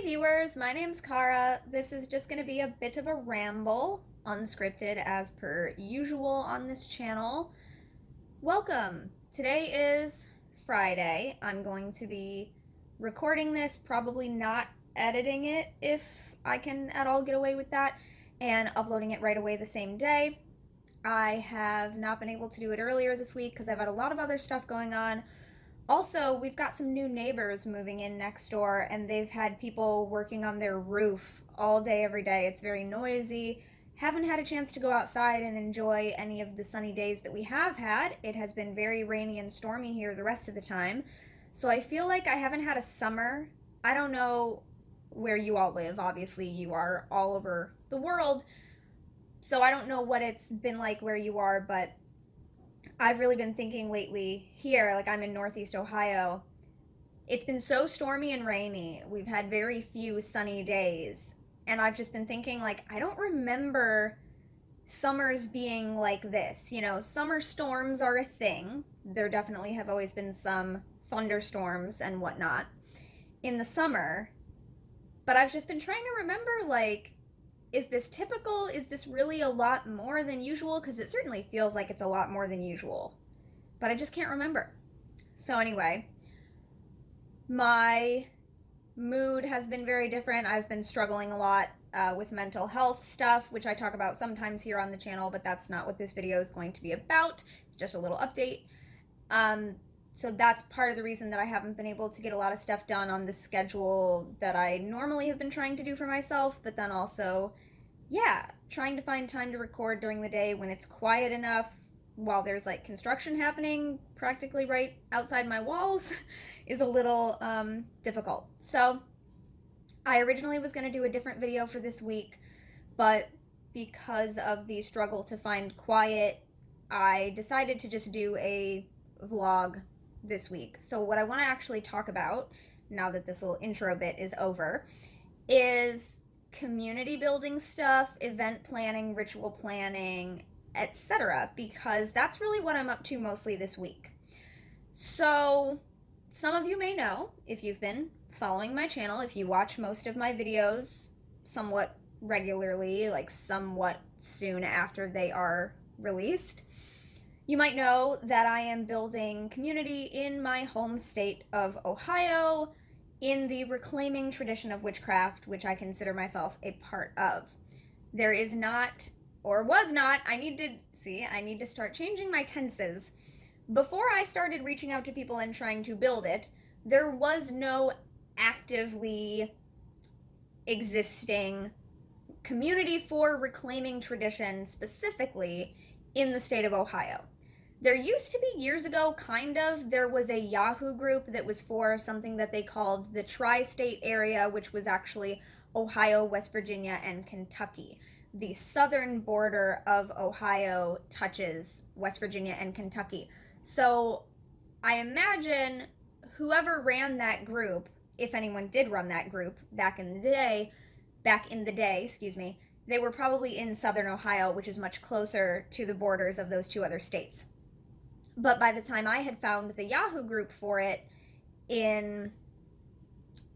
viewers, my name's Cara. This is just going to be a bit of a ramble, unscripted as per usual on this channel. Welcome! Today is Friday. I'm going to be recording this, probably not editing it if I can at all get away with that, and uploading it right away the same day. I have not been able to do it earlier this week because I've had a lot of other stuff going on. Also, we've got some new neighbors moving in next door, and they've had people working on their roof all day, every day. It's very noisy. Haven't had a chance to go outside and enjoy any of the sunny days that we have had. It has been very rainy and stormy here the rest of the time. So I feel like I haven't had a summer. I don't know where you all live. Obviously, you are all over the world. So I don't know what it's been like where you are, but I've really been thinking lately here, like I'm in Northeast Ohio, it's been so stormy and rainy. We've had very few sunny days. And I've just been thinking, like, I don't remember summers being like this. You know, summer storms are a thing. There definitely have always been some thunderstorms and whatnot in the summer. But I've just been trying to remember, like, is this typical? Is this really a lot more than usual? Because it certainly feels like it's a lot more than usual. But I just can't remember. So anyway, my mood has been very different. I've been struggling a lot with mental health stuff, which I talk about sometimes here on the channel, but that's not what this video is going to be about. It's just a little update. So that's part of the reason that I haven't been able to get a lot of stuff done on the schedule that I normally have been trying to do for myself, but then also, yeah, trying to find time to record during the day when it's quiet enough while there's like construction happening practically right outside my walls is a little difficult. So I originally was going to do a different video for this week, but because of the struggle to find quiet, I decided to just do a vlog this week. So what I want to actually talk about, now that this little intro bit is over, is community building stuff, event planning, ritual planning, etc., because that's really what I'm up to mostly this week. So some of you may know, if you've been following my channel, if you watch most of my videos somewhat regularly, like somewhat soon after they are released, you might know that I am building community in my home state of Ohio in the reclaiming tradition of witchcraft, which I consider myself a part of. There is not, or was not, I need to start changing my tenses. Before I started reaching out to people and trying to build it, there was no actively existing community for reclaiming tradition specifically in the state of Ohio. There used to be years ago, there was a Yahoo group that was for something that they called the TriState Area, which was actually Ohio, West Virginia, and Kentucky. The southern border of Ohio touches West Virginia and Kentucky. So I imagine whoever ran that group, if anyone did run that group back in the day, they were probably in southern Ohio, which is much closer to the borders of those two other states. But by the time I had found the Yahoo group for it in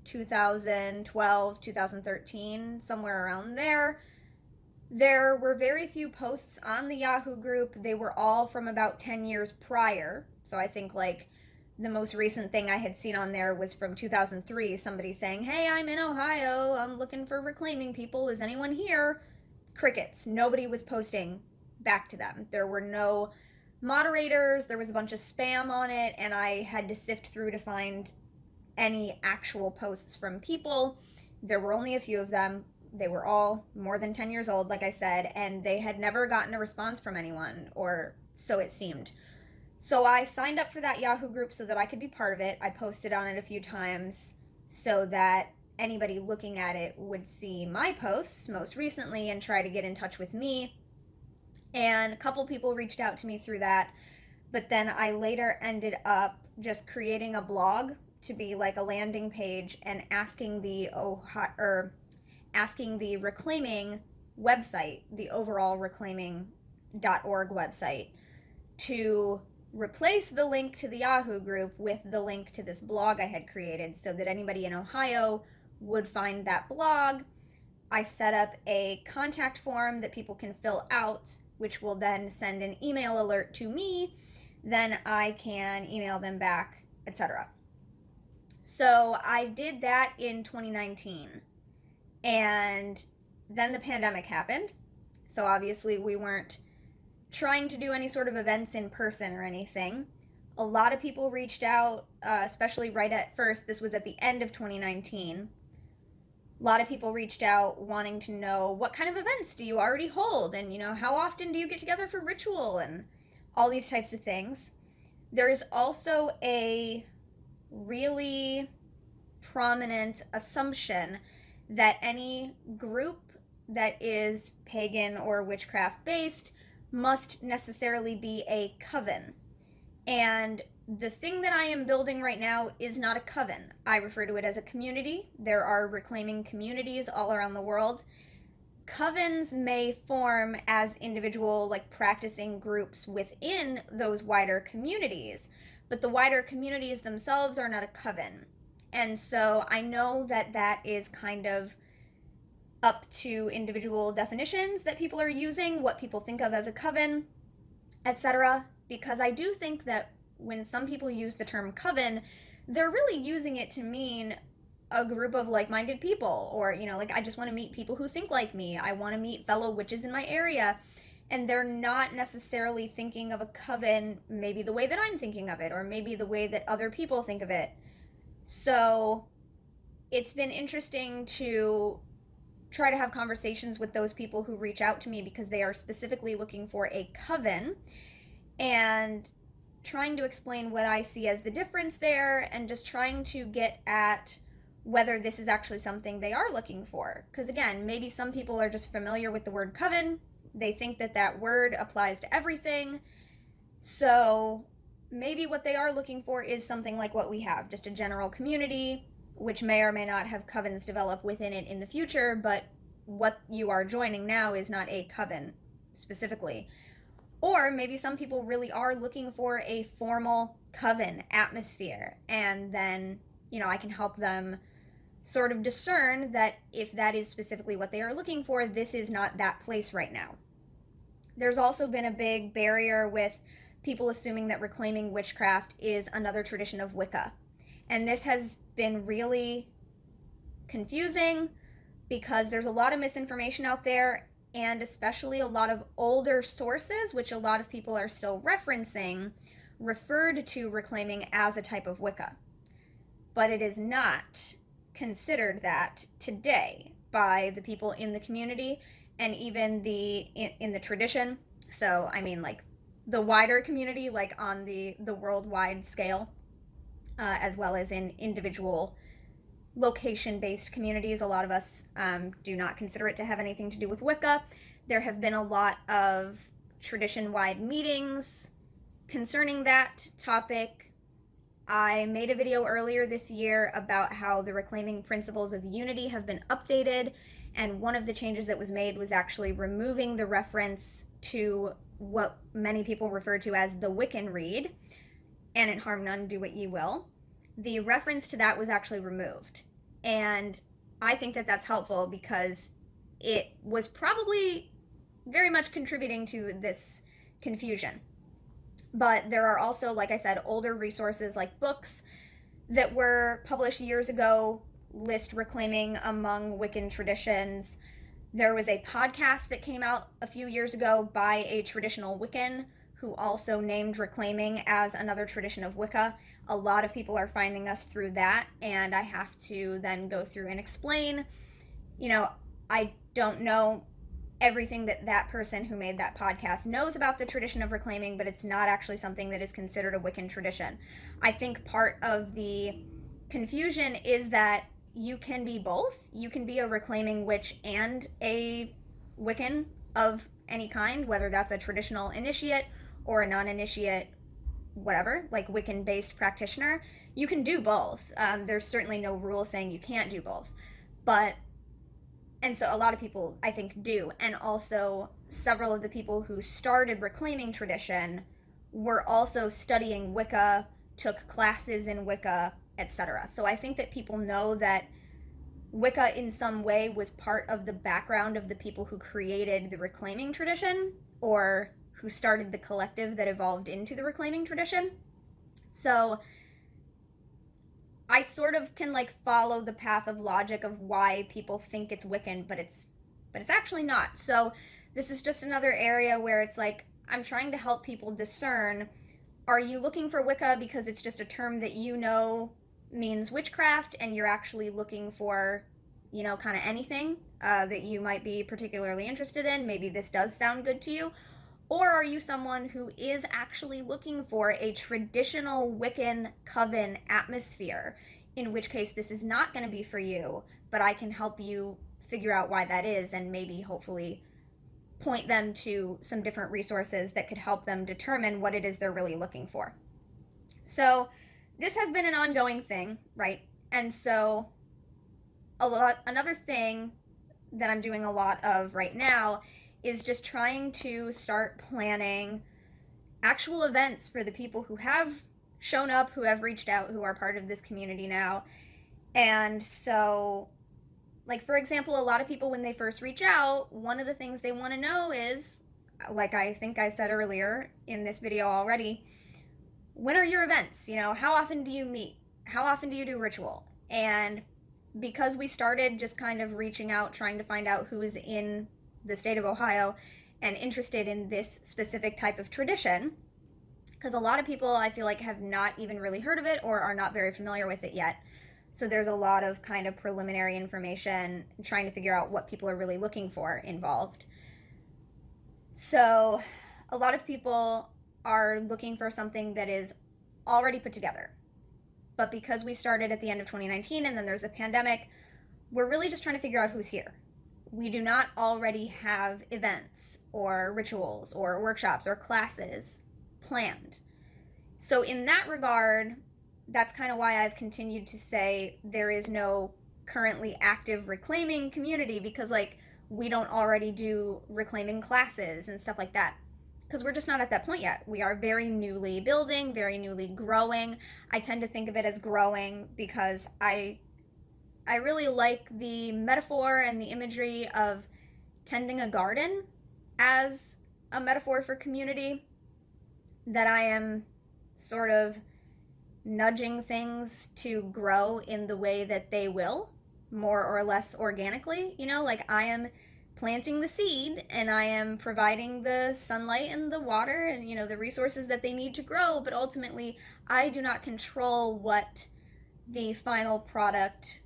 2012, 2013, somewhere around there were very few posts on the Yahoo group. They were all from about 10 years prior. So I think like the most recent thing I had seen on there was from 2003, somebody saying, "Hey, I'm in Ohio. I'm looking for reclaiming people. Is anyone here?" Crickets. Nobody was posting back to them. There were no moderators. There was a bunch of spam on it, and I had to sift through to find any actual posts from people. There were only a few of them. They were all more than 10 years old, like I said, and they had never gotten a response from anyone, or so it seemed. So I signed up for that Yahoo group so that I could be part of it. I posted on it a few times so that anybody looking at it would see my posts most recently and try to get in touch with me. And a couple people reached out to me through that, but then I later ended up just creating a blog to be like a landing page and asking the reclaiming website, the overall reclaiming.org website, to replace the link to the Yahoo group with the link to this blog I had created so that anybody in Ohio would find that blog. I set up a contact form that people can fill out, which will then send an email alert to me. Then I can email them back, etc. So I did that in 2019. And then the pandemic happened. So obviously we weren't trying to do any sort of events in person or anything. A lot of people reached out, especially right at first. This was at the end of 2019. A lot of people reached out wanting to know, what kind of events do you already hold? And, how often do you get together for ritual? And all these types of things. There is also a really prominent assumption that any group that is pagan or witchcraft based must necessarily be a coven. And the thing that I am building right now is not a coven. I refer to it as a community. There are reclaiming communities all around the world. Covens may form as individual, practicing groups within those wider communities, but the wider communities themselves are not a coven. And so I know that that is kind of up to individual definitions that people are using, what people think of as a coven, etc. Because I do think that when some people use the term coven, they're really using it to mean a group of like-minded people, or, I just want to meet people who think like me. I want to meet fellow witches in my area. And they're not necessarily thinking of a coven maybe the way that I'm thinking of it, or maybe the way that other people think of it. So it's been interesting to try to have conversations with those people who reach out to me because they are specifically looking for a coven, and trying to explain what I see as the difference there, and just trying to get at whether this is actually something they are looking for. Because again, maybe some people are just familiar with the word coven. They think that that word applies to everything. So maybe what they are looking for is something like what we have, just a general community, which may or may not have covens develop within it in the future, but what you are joining now is not a coven specifically. Or maybe some people really are looking for a formal coven atmosphere, and then, I can help them sort of discern that if that is specifically what they are looking for, this is not that place right now. There's also been a big barrier with people assuming that reclaiming witchcraft is another tradition of Wicca. And this has been really confusing because there's a lot of misinformation out there, and especially a lot of older sources, which a lot of people are still referencing, referred to reclaiming as a type of Wicca. But it is not considered that today by the people in the community, and even in the tradition. So I mean, the wider community, on the worldwide scale, as well as in individual location-based communities. A lot of us do not consider it to have anything to do with Wicca. There have been a lot of tradition-wide meetings concerning that topic. I made a video earlier this year about how the reclaiming principles of unity have been updated, and one of the changes that was made was actually removing the reference to what many people refer to as the Wiccan Rede, and it harm none, do what ye will. The reference to that was actually removed, and I think that that's helpful because it was probably very much contributing to this confusion. But there are also, like I said, older resources like books that were published years ago list reclaiming among Wiccan traditions. There was a podcast that came out a few years ago by a traditional Wiccan who also named reclaiming as another tradition of Wicca. A lot of people are finding us through that, and I have to then go through and explain, I don't know everything that person who made that podcast knows about the tradition of reclaiming, but it's not actually something that is considered a Wiccan tradition. I think part of the confusion is that you can be both. You can be a reclaiming witch and a Wiccan of any kind, whether that's a traditional initiate or a non-initiate, whatever, Wiccan-based practitioner. You can do both. There's certainly no rule saying you can't do both. And so a lot of people, I think, do. And also, several of the people who started reclaiming tradition were also studying Wicca, took classes in Wicca, etc. So I think that people know that Wicca in some way was part of the background of the people who created the reclaiming tradition, or who started the collective that evolved into the reclaiming tradition. So I sort of can like follow the path of logic of why people think it's Wiccan, but it's actually not. So this is just another area where it's like I'm trying to help people discern, are you looking for Wicca because it's just a term that you know means witchcraft, and you're actually looking for, you know, kind of anything that you might be particularly interested in? Maybe this does sound good to you. Or are you someone who is actually looking for a traditional Wiccan Coven atmosphere, in which case this is not going to be for you, but I can help you figure out why that is, and maybe hopefully point them to some different resources that could help them determine what it is they're really looking for. So this has been an ongoing thing, right? And so another thing that I'm doing a lot of right now is just trying to start planning actual events for the people who have shown up, who have reached out, who are part of this community now. And so, like, for example, a lot of people, when they first reach out, one of the things they want to know is, like I think I said earlier in this video already, when are your events? You know, how often do you meet? How often do you do ritual? And because we started just kind of reaching out, trying to find out who's in the state of Ohio and interested in this specific type of tradition, because a lot of people, I feel like, have not even really heard of it or are not very familiar with it yet. So there's a lot of kind of preliminary information, trying to figure out what people are really looking for involved. So a lot of people are looking for something that is already put together. But because we started at the end of 2019 and then there's the pandemic, we're really just trying to figure out who's here. We do not already have events or rituals or workshops or classes planned. So in that regard, that's kind of why I've continued to say there is no currently active reclaiming community, because like we don't already do reclaiming classes and stuff like that, because we're just not at that point yet. We are very newly building, very newly growing. I tend to think of it as growing because I really like the metaphor and the imagery of tending a garden as a metaphor for community, that I am sort of nudging things to grow in the way that they will, more or less organically. You know, like I am planting the seed and I am providing the sunlight and the water and, you know, the resources that they need to grow, but ultimately I do not control what the final product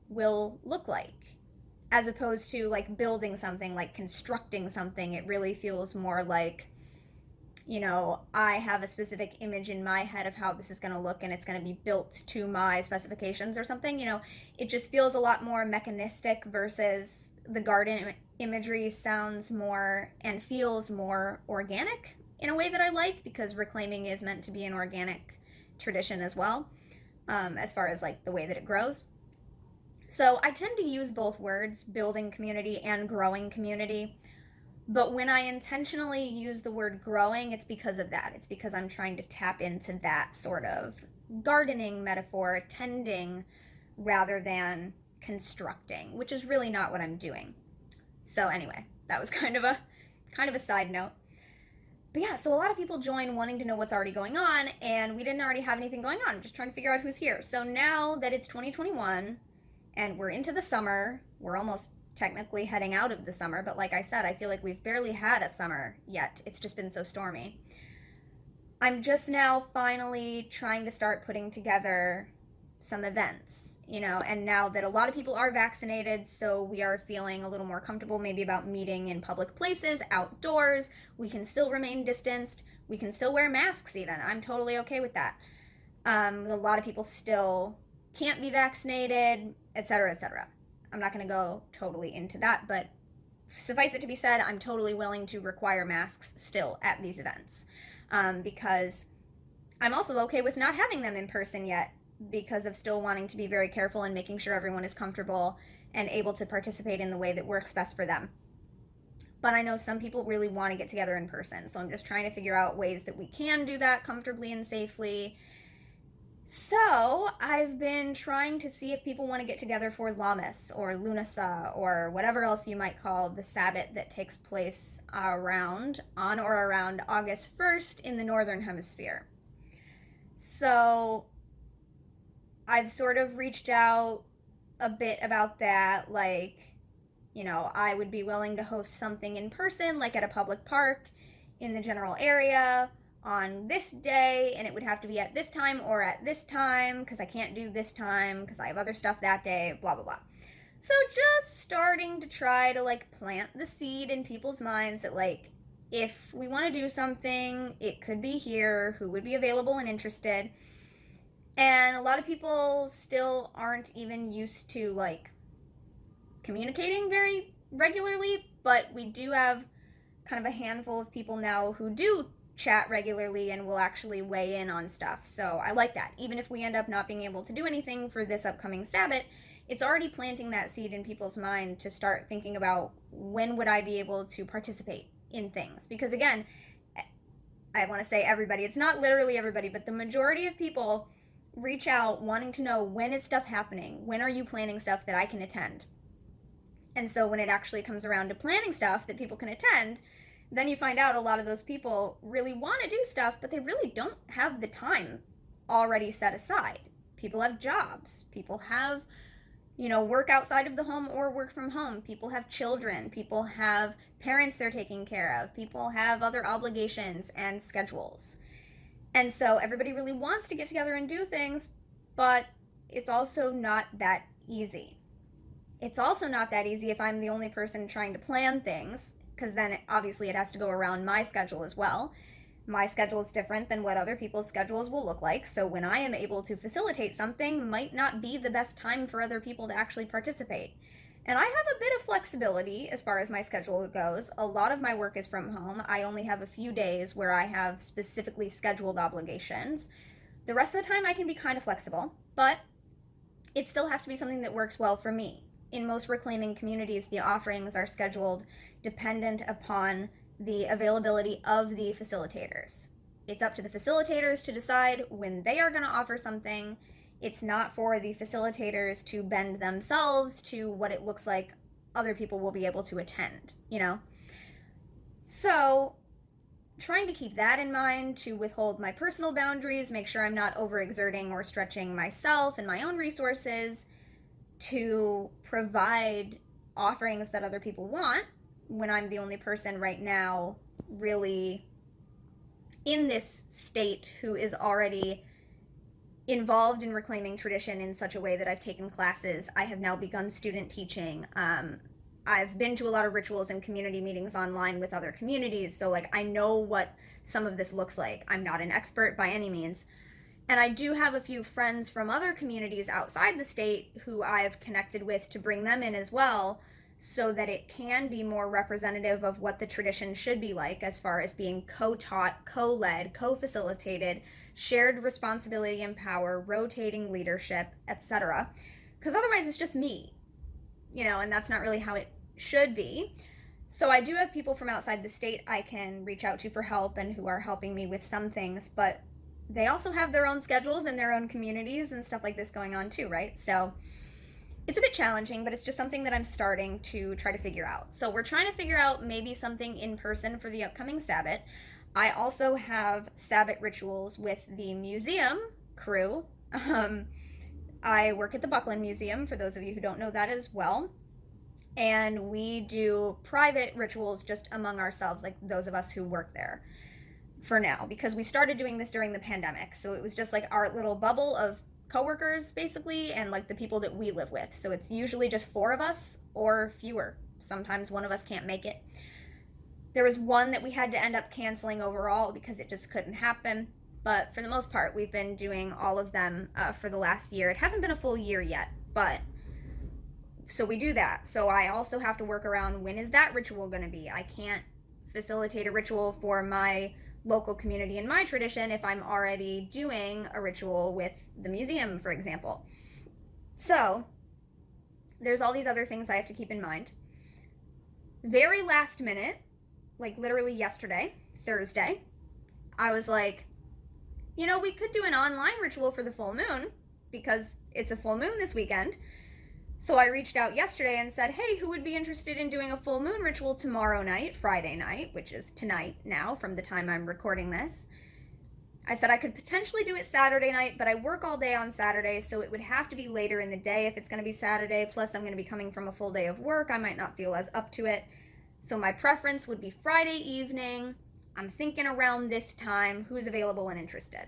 will look like. As opposed to like building something, like constructing something, it really feels more like, you know, I have a specific image in my head of how this is going to look and it's going to be built to my specifications or something. You know, it just feels a lot more mechanistic, versus the garden imagery sounds more and feels more organic in a way that I like, because reclaiming is meant to be an organic tradition as well, as far as like the way that it grows. So I tend to use both words, building community and growing community. But when I intentionally use the word growing, it's because of that. It's because I'm trying to tap into that sort of gardening metaphor, tending rather than constructing, which is really not what I'm doing. So anyway, that was kind of a side note. But yeah, so a lot of people join wanting to know what's already going on, and we didn't already have anything going on. I'm just trying to figure out who's here. So now that it's 2021 and we're into the summer, we're almost technically heading out of the summer, but like I said, I feel like we've barely had a summer yet. It's just been so stormy. I'm just now finally trying to start putting together some events, you know, and now that a lot of people are vaccinated, so we are feeling a little more comfortable maybe about meeting in public places, outdoors. We can still remain distanced. We can still wear masks even. I'm totally okay with that. A lot of people still can't be vaccinated, etc., etc. I'm not going to go totally into that, but suffice it to be said, I'm totally willing to require masks still at these events, because I'm also okay with not having them in person yet, because of still wanting to be very careful and making sure everyone is comfortable and able to participate in the way that works best for them. But I know some people really want to get together in person, so I'm just trying to figure out ways that we can do that comfortably and safely. So, I've been trying to see if people want to get together for Lammas or Lunasa or whatever else you might call the Sabbath that takes place on or around August 1st in the Northern Hemisphere. So, I've sort of reached out a bit about that, like, I would be willing to host something in person, like at a public park in the general area on this day, and it would have to be at this time or at this time because I can't do this time because I have other stuff that day, blah blah blah. So just starting to try to like plant the seed in people's minds that like if we want to do something, it could be here, who would be available and interested. And a lot of people still aren't even used to like communicating very regularly, but we do have kind of a handful of people now who do chat regularly and will actually weigh in on stuff. So I like that. Even if we end up not being able to do anything for this upcoming Sabbath, it's already planting that seed in people's mind to start thinking about when would I be able to participate in things. Because again, I want to say everybody, it's not literally everybody, but the majority of people reach out wanting to know when is stuff happening? When are you planning stuff that I can attend? And so when it actually comes around to planning stuff that people can attend, then you find out a lot of those people really want to do stuff, but they really don't have the time already set aside. People have jobs. People have, work outside of the home or work from home. People have children. People have parents they're taking care of. People have other obligations and schedules. And so everybody really wants to get together and do things, but it's also not that easy. It's also not that easy if I'm the only person trying to plan things, because then obviously it has to go around my schedule as well. My schedule is different than what other people's schedules will look like, so when I am able to facilitate something might not be the best time for other people to actually participate. And I have a bit of flexibility as far as my schedule goes. A lot of my work is from home. I only have a few days where I have specifically scheduled obligations. The rest of the time I can be kind of flexible, but it still has to be something that works well for me. In most reclaiming communities, the offerings are scheduled dependent upon the availability of the facilitators. It's up to the facilitators to decide when they are going to offer something. It's not for the facilitators to bend themselves to what it looks like other people will be able to attend, So, trying to keep that in mind, to withhold my personal boundaries, make sure I'm not overexerting or stretching myself and my own resources, to provide offerings that other people want when I'm the only person right now really in this state who is already involved in reclaiming tradition in such a way that I've taken classes. I have now begun student teaching. I've been to a lot of rituals and community meetings online with other communities, so like I know what some of this looks like. I'm not an expert by any means. And I do have a few friends from other communities outside the state who I've connected with to bring them in as well, so that it can be more representative of what the tradition should be like as far as being co-taught, co-led, co-facilitated, shared responsibility and power, rotating leadership, etc. Because otherwise it's just me, and that's not really how it should be. So I do have people from outside the state I can reach out to for help and who are helping me with some things, but they also have their own schedules and their own communities and stuff like this going on too, right? So it's a bit challenging, but it's just something that I'm starting to try to figure out. So we're trying to figure out maybe something in person for the upcoming Sabbath. I also have Sabbath rituals with the museum crew. I work at the Buckland Museum, for those of you who don't know that as well. And we do private rituals just among ourselves, like those of us who work there for now, because we started doing this during the pandemic. So it was just like our little bubble of coworkers basically, and like the people that we live with. So it's usually just 4 of us or fewer. Sometimes one of us can't make it. There was one that we had to end up canceling overall because it just couldn't happen. But for the most part, we've been doing all of them for the last year. It hasn't been a full year yet, but so we do that. So I also have to work around when is that ritual going to be. I can't facilitate a ritual for my local community in my tradition if I'm already doing a ritual with the museum, for example. So there's all these other things I have to keep in mind. Very last minute, like literally yesterday, Thursday, I was like, you know, we could do an online ritual for the full moon because it's a full moon this weekend. So I reached out yesterday and said, hey, who would be interested in doing a full moon ritual tomorrow night, Friday night, which is tonight now from the time I'm recording this. I said I could potentially do it Saturday night, but I work all day on Saturday, so it would have to be later in the day if it's going to be Saturday. Plus, I'm going to be coming from a full day of work. I might not feel as up to it. So my preference would be Friday evening. I'm thinking around this time, who's available and interested.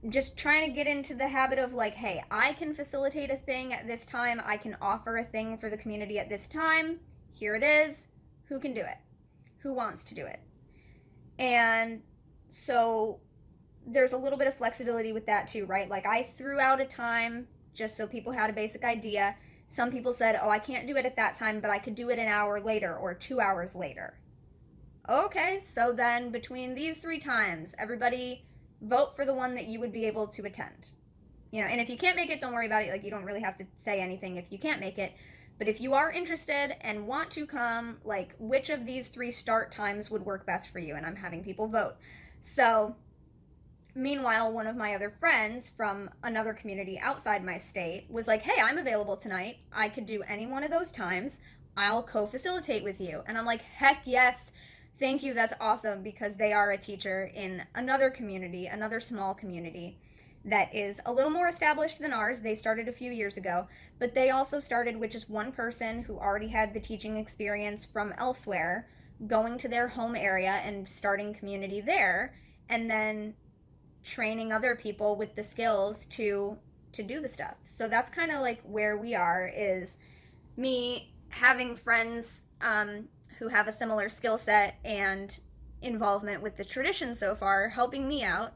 Just trying to get into the habit of like, hey, I can facilitate a thing at this time. I can offer a thing for the community at this time. Here it is. Who can do it? Who wants to do it? And so there's a little bit of flexibility with that too, right? Like I threw out a time just so people had a basic idea. Some people said, oh, I can't do it at that time, but I could do it an hour later or 2 hours later. Okay, so then between these 3 times, everybody vote for the one that you would be able to attend. You know, and if you can't make it, don't worry about it. Like, you don't really have to say anything if you can't make it. But if you are interested and want to come, like, which of these 3 start times would work best for you? And I'm having people vote. So, meanwhile, one of my other friends from another community outside my state was like, hey, I'm available tonight. I could do any one of those times. I'll co-facilitate with you. And I'm like, heck yes. Thank you, that's awesome, because they are a teacher in another community, another small community that is a little more established than ours. They started a few years ago, but they also started with just one person who already had the teaching experience from elsewhere, going to their home area and starting community there, and then training other people with the skills to do the stuff. So that's kind of like where we are, is me having friends who have a similar skill set and involvement with the tradition so far, helping me out.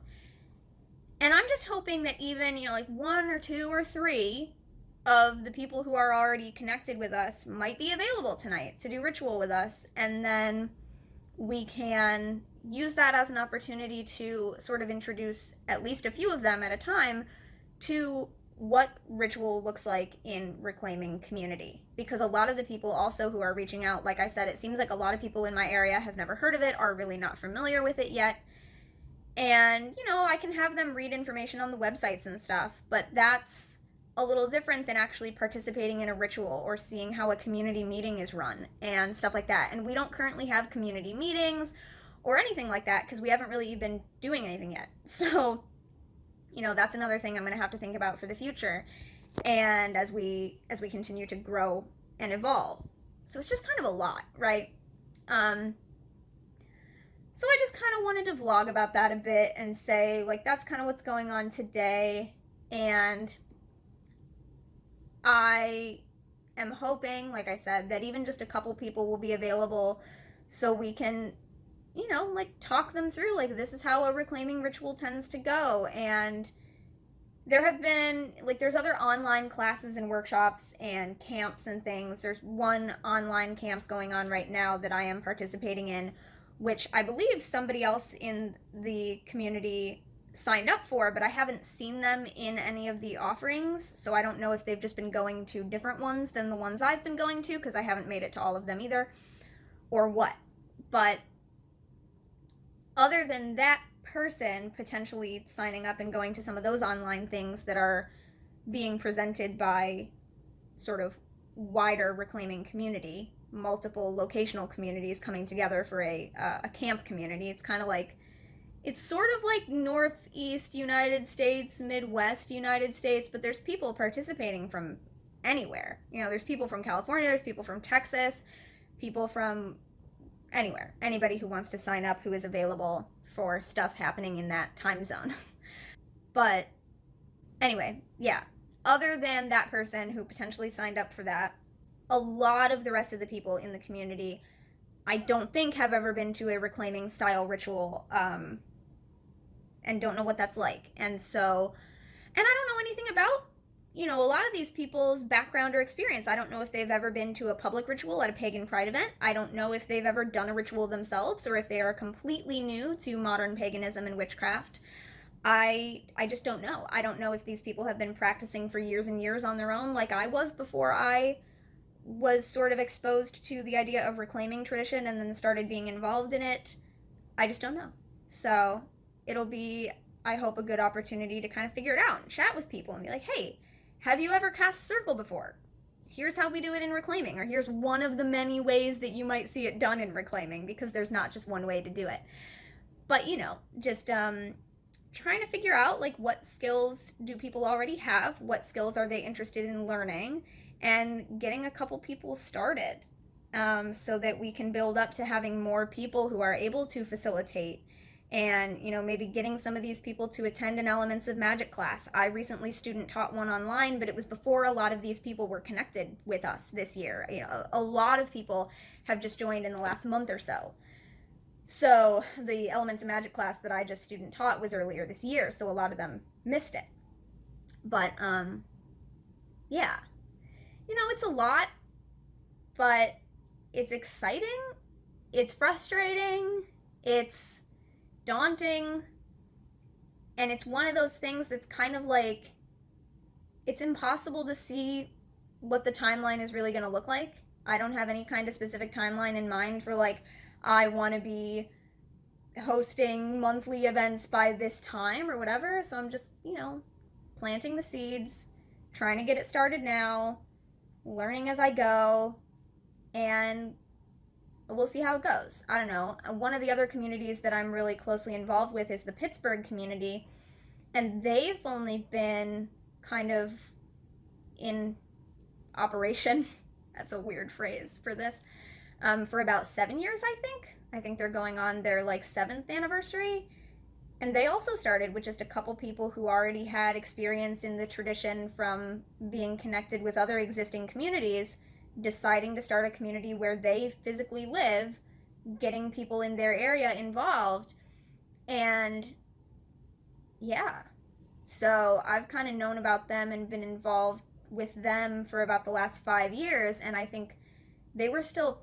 And I'm just hoping that even, you know, like 1 or 2 or 3 of the people who are already connected with us might be available tonight to do ritual with us. And then we can use that as an opportunity to sort of introduce at least a few of them at a time to what ritual looks like in reclaiming community. Because a lot of the people also who are reaching out, like I said, it seems like a lot of people in my area have never heard of it, are really not familiar with it yet. And, you know, I can have them read information on the websites and stuff, but that's a little different than actually participating in a ritual or seeing how a community meeting is run and stuff like that. And we don't currently have community meetings or anything like that because we haven't really been doing anything yet. So, you know, that's another thing I'm going to have to think about for the future, and as we continue to grow and evolve. So it's just kind of a lot, right? So I just kind of wanted to vlog about that a bit and say, like, that's kind of what's going on today. And I am hoping, like I said, that even just a couple people will be available so we can, you know, like, talk them through, like, this is how a reclaiming ritual tends to go. And there have been, like, there's other online classes and workshops and camps and things. There's one online camp going on right now that I am participating in, which I believe somebody else in the community signed up for, but I haven't seen them in any of the offerings, so I don't know if they've just been going to different ones than the ones I've been going to, because I haven't made it to all of them either, or what. But other than that person potentially signing up and going to some of those online things that are being presented by sort of wider reclaiming community, multiple locational communities coming together for a camp community. It's kind of like, it's sort of like Northeast United States, Midwest United States, but there's people participating from anywhere. You know, there's people from California, there's people from Texas, people from anywhere. Anybody who wants to sign up who is available for stuff happening in that time zone. But anyway, yeah. Other than that person who potentially signed up for that, a lot of the rest of the people in the community, I don't think, have ever been to a reclaiming style ritual, and don't know what that's like. And so, and I don't know anything about, you know, a lot of these people's background or experience. I don't know if they've ever been to a public ritual at a pagan pride event. I don't know if they've ever done a ritual themselves, or if they are completely new to modern paganism and witchcraft. I just don't know. I don't know if these people have been practicing for years and years on their own, like I was before I was sort of exposed to the idea of reclaiming tradition and then started being involved in it. I just don't know. So it'll be, I hope, a good opportunity to kind of figure it out and chat with people and be like, hey, have you ever cast circle before? Here's how we do it in reclaiming, or here's one of the many ways that you might see it done in reclaiming, because there's not just one way to do it. But, you know, just trying to figure out, like, what skills do people already have, what skills are they interested in learning, and getting a couple people started, so that we can build up to having more people who are able to facilitate. And, you know, maybe getting some of these people to attend an Elements of Magic class. I recently student taught one online, but it was before a lot of these people were connected with us this year. You know, a lot of people have just joined in the last month or so. So the Elements of Magic class that I just student taught was earlier this year, so a lot of them missed it. But, yeah. You know, it's a lot, but it's exciting, it's frustrating, it's daunting, and it's one of those things that's kind of like, it's impossible to see what the timeline is really going to look like. I don't have any kind of specific timeline in mind for, like, I want to be hosting monthly events by this time or whatever, so I'm just, you know, planting the seeds, trying to get it started now, learning as I go, and we'll see how it goes. I don't know. One of the other communities that I'm really closely involved with is the Pittsburgh community, and they've only been kind of in operation, that's a weird phrase for this, for about 7 years, I think. I think they're going on their, like, 7th anniversary. And they also started with just a couple people who already had experience in the tradition from being connected with other existing communities, deciding to start a community where they physically live, getting people in their area involved, and yeah. So I've kind of known about them and been involved with them for about the last 5 years, and I think they were still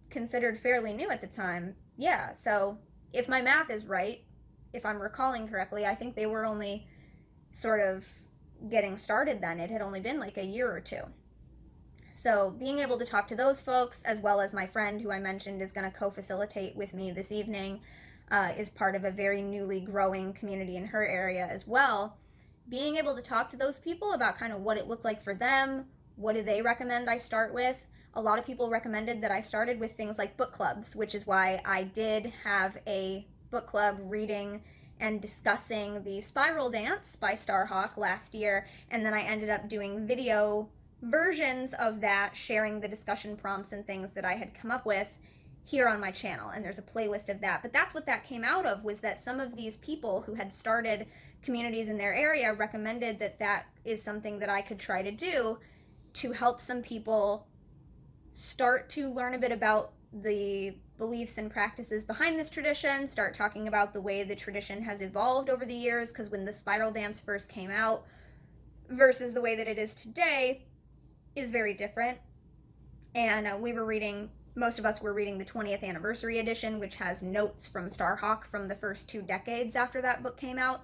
considered fairly new at the time. Yeah, so if my math is right, if I'm recalling correctly, I think they were only sort of getting started then. It had only been like a year or two. So being able to talk to those folks, as well as my friend who I mentioned is going to co-facilitate with me this evening, is part of a very newly growing community in her area as well. Being able to talk to those people about kind of what it looked like for them, what do they recommend I start with. A lot of people recommended that I started with things like book clubs, which is why I did have a book club reading and discussing the Spiral Dance by Starhawk last year, and then I ended up doing video versions of that, sharing the discussion prompts and things that I had come up with here on my channel, and there's a playlist of that. But that's what that came out of, was that some of these people who had started communities in their area recommended that that is something that I could try to do to help some people start to learn a bit about the beliefs and practices behind this tradition, start talking about the way the tradition has evolved over the years, because when the Spiral Dance first came out versus the way that it is today is very different. And most of us were reading the 20th anniversary edition, which has notes from Starhawk from the first 2 decades after that book came out.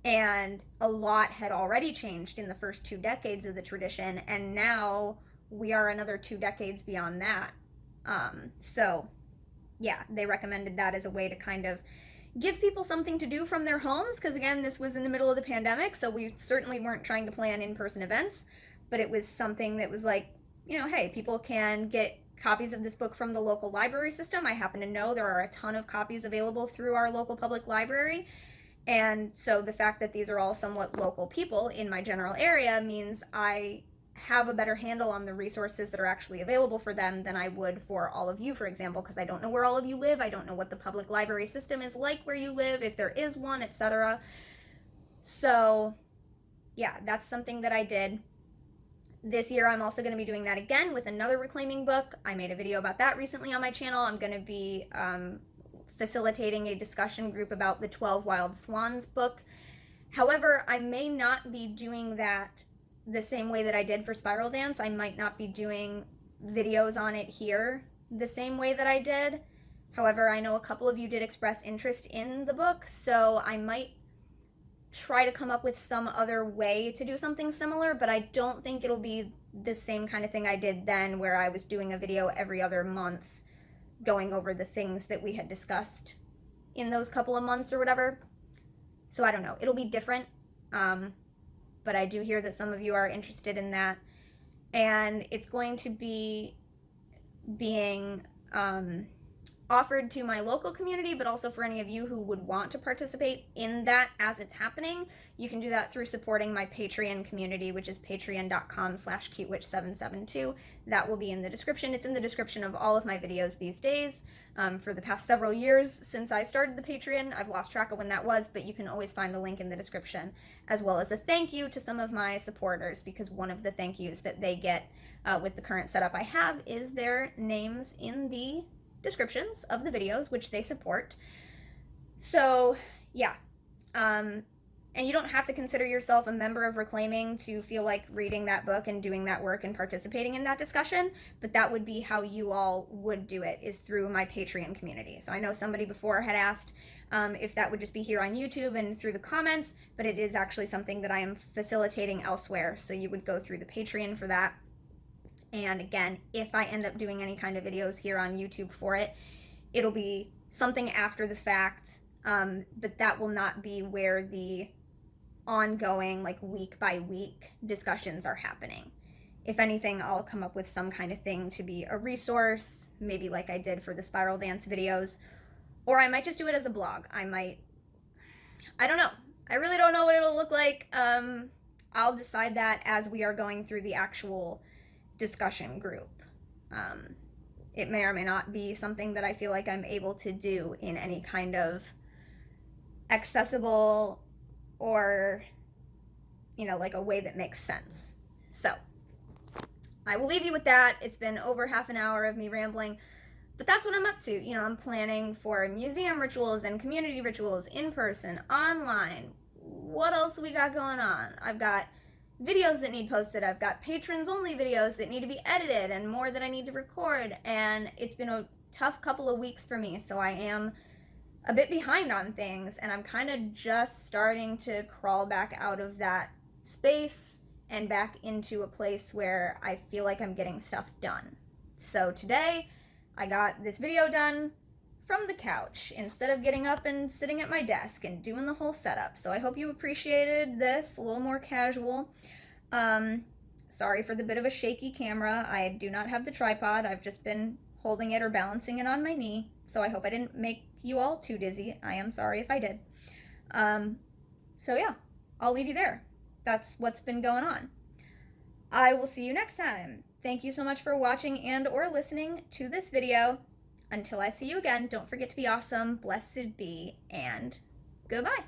And a lot had already changed in the first 2 decades of the tradition, and now we are another 2 decades beyond that. So yeah, they recommended that as a way to kind of give people something to do from their homes, because again, this was in the middle of the pandemic, so we certainly weren't trying to plan in-person events, but it was something that was like, you know, hey, people can get copies of this book from the local library system. I happen to know there are a ton of copies available through our local public library, and so the fact that these are all somewhat local people in my general area means I have a better handle on the resources that are actually available for them than I would for all of you, for example, because I don't know where all of you live. I don't know what the public library system is like where you live, if there is one, etc. So yeah, that's something that I did. This year I'm also going to be doing that again with another reclaiming book. I made a video about that recently on my channel. I'm going to be facilitating a discussion group about the 12 Wild Swans book. However, I may not be doing that the same way that I did for Spiral Dance. I might not be doing videos on it here the same way that I did. However, I know a couple of you did express interest in the book, so I might try to come up with some other way to do something similar, but I don't think it'll be the same kind of thing I did then, where I was doing a video every other month going over the things that we had discussed in those couple of months or whatever. So I don't know. It'll be different. But I do hear that some of you are interested in that. And it's going to be being offered to my local community, but also for any of you who would want to participate in that as it's happening. You can do that through supporting my Patreon community, which is patreon.com/cutewitch772. That will be in the description. It's in the description of all of my videos these days. For the past several years since I started the Patreon, I've lost track of when that was, but you can always find the link in the description, as well as a thank you to some of my supporters, because one of the thank yous that they get with the current setup I have is their names in the descriptions of the videos, which they support. So yeah, and you don't have to consider yourself a member of Reclaiming to feel like reading that book and doing that work and participating in that discussion, but that would be how you all would do it, is through my Patreon community. So I know somebody before had asked if that would just be here on YouTube and through the comments, but it is actually something that I am facilitating elsewhere, so you would go through the Patreon for that. And again, if I end up doing any kind of videos here on YouTube for it, it'll be something after the fact, but that will not be where the ongoing, like, week by week discussions are happening. If anything, I'll come up with some kind of thing to be a resource, maybe like I did for the spiral dance videos, or I might just do it as a blog. I don't know. I really don't know what it'll look like. I'll decide that as we are going through the actual discussion group. It may or may not be something that I feel like I'm able to do in any kind of accessible or, like a way that makes sense. So I will leave you with that. It's been over half an hour of me rambling, but that's what I'm up to. I'm planning for museum rituals and community rituals, in person, online. What else we got going on? I've got videos that need posted. I've got patrons only videos that need to be edited, and more that I need to record. And it's been a tough couple of weeks for me, so I am a bit behind on things, and I'm kind of just starting to crawl back out of that space and back into a place where I feel like I'm getting stuff done. So today I got this video done from the couch instead of getting up and sitting at my desk and doing the whole setup. So I hope you appreciated this, a little more casual. Sorry for the bit of a shaky camera. I do not have the tripod. I've just been holding it or balancing it on my knee. So I hope I didn't make you all too dizzy. I am sorry if I did. So yeah, I'll leave you there. That's what's been going on. I will see you next time. Thank you so much for watching and or listening to this video. Until I see you again, don't forget to be awesome, blessed be, and goodbye.